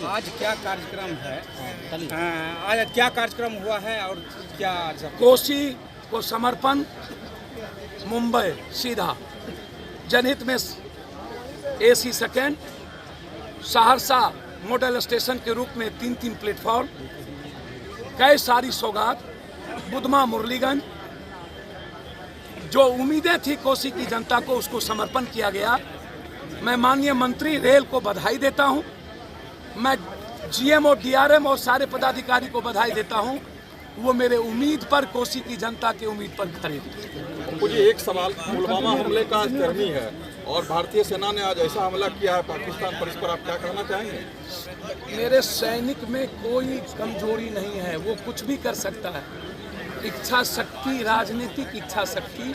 आज क्या कार्यक्रम है? आज क्या कार्यक्रम हुआ है और क्या कोसी को समर्पण, मुंबई सीधा जनहित में AC second, Saharsa model station के रूप में 3-3 प्लेटफॉर्म, कई सारी सौगात, बुधमा मुरलीगंज, जो उम्मीदें थी कोसी की जनता को उसको समर्पण किया गया। मैं माननीय मंत्री रेल को बधाई देता हूं, मैं GM और DRM और सारे पदाधिकारी को बधाई देता हूं। वो मेरे उम्मीद पर, कोसी की जनता के उम्मीद पर खड़े। मुझे एक सवाल, पुलवामा हमले का आज करनी है और भारतीय सेना ने आज ऐसा हमला किया है पाकिस्तान पर, इस पर आप क्या कहना चाहेंगे? मेरे सैनिक में कोई कमजोरी नहीं है, वो कुछ भी कर सकता है। इच्छा शक्ति, राजनीतिक इच्छा शक्ति,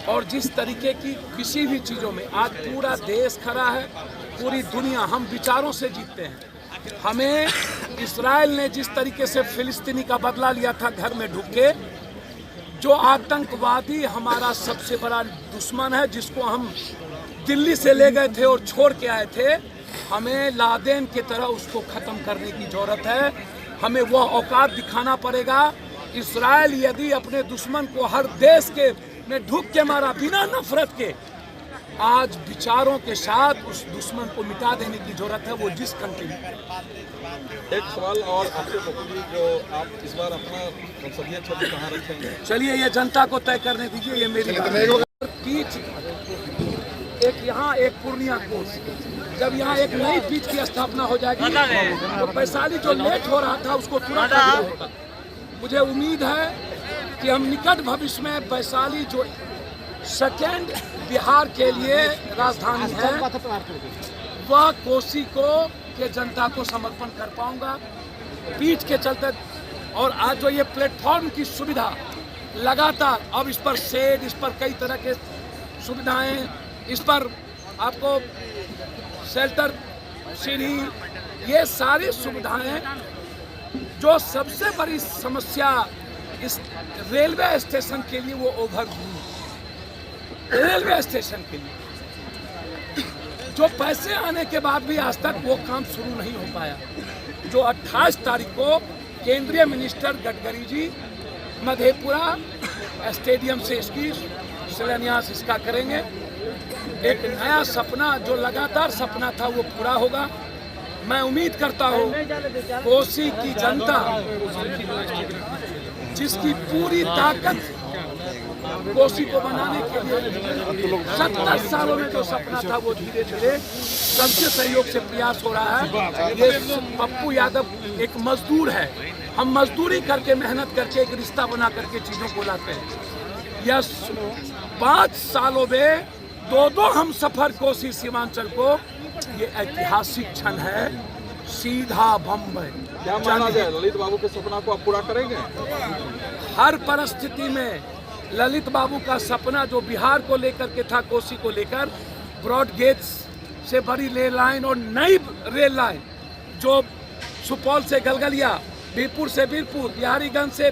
और जिस तरीके की किसी भी चीज़ों में आज पूरा देश खड़ा है, पूरी दुनिया, हम विचारों से जीतते हैं। हमें इस्राइल ने जिस तरीके से फिलिस्तीनी का बदला लिया था घर में ढुक के, जो आतंकवादी हमारा सबसे बड़ा दुश्मन है, जिसको हम दिल्ली से ले गए थे और छोड़ के आए थे, हमें लादेन की तरह उसको ख़त्म करने की ज़रूरत है। हमें वह औकात दिखाना पड़ेगा। इस्राइल यदि अपने दुश्मन को हर देश के में ढुक के मारा बिना नफरत के, आज विचारों के साथ उस दुश्मन को मिटा देने की जरूरत है, वो जिस कंट्री में। एक सवाल और आपसे बतूजी, जो आप इस बार अपना संसदीय क्षेत्र कहाँ रखेंगे? चलिए ये जनता को तय करने दीजिए, ये मेरी पीच, एक यहाँ एक पूर्णिया कोस, जब यहाँ एक नई पीच की स्थापना हो जाएगी तो वैशाली जो लेट हो रहा था उसको तुरंत होगा। मुझे उम्मीद है कि हम निकट भविष्य में वैशाली जो सेकेंड बिहार के लिए राजधानी है, वह कोसी को के जनता को समर्पण कर पाऊंगा पीठ के चलते। और आज जो ये प्लेटफॉर्म की सुविधा लगातार, अब इस पर शेड, इस पर कई तरह के सुविधाएं, इस पर आपको शेल्टर, सीढ़ी, ये सारी सुविधाएं, जो सबसे बड़ी समस्या इस रेलवे स्टेशन के लिए, वो ओवरब्रिज, रेलवे स्टेशन के लिए जो पैसे आने के बाद भी आज तक वो काम शुरू नहीं हो पाया। जो 28 तारीख को केंद्रीय मिनिस्टर गडकरी जी मधेपुरा स्टेडियम से इसकी शिलान्यास इसका करेंगे। एक नया सपना, जो लगातार सपना था, वो पूरा होगा। मैं उम्मीद करता हूँ कोसी की जनता, जिसकी पूरी ताकत कोसी को बनाने के लिए 70 सालों में जो सपना था, वो धीरे धीरे सबके सहयोग से प्रयास हो रहा है। ये पप्पू यादव एक मजदूर है, हम मजदूरी करके, मेहनत करके, एक रिश्ता बना करके चीज़ों को लाते हैं। यह 5 सालों में 2 हम सफर कोसी सीमांचल को, ये ऐतिहासिक क्षण है। सीधा बम्बई। क्या माना जाए, ललित बाबू के सपना को आप पूरा करेंगे? हर परिस्थिति में ललित बाबू का सपना जो बिहार को लेकर के था, कोसी को लेकर, ब्रॉड गेज से बड़ी रेल लाइन और नई रेल लाइन जो सुपौल से गलगलिया, बीरपुर से बीरपुर, बिहारीगंज से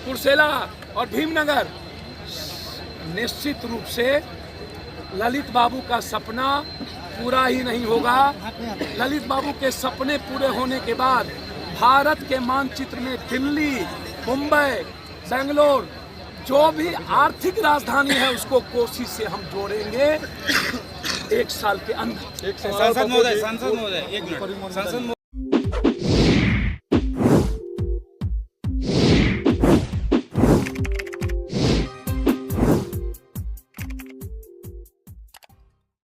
कुर्सेला और भीमनगर, निश्चित रूप से ललित बाबू का सपना पूरा ही नहीं होगा। ललित बाबू के सपने पूरे होने के बाद भारत के मानचित्र में दिल्ली, मुंबई, बेंगलोर, जो भी आर्थिक राजधानी है, उसको कोसी से हम जोड़ेंगे 1 साल के अंदर। सांसद महोदय, एक मिनट, सांसद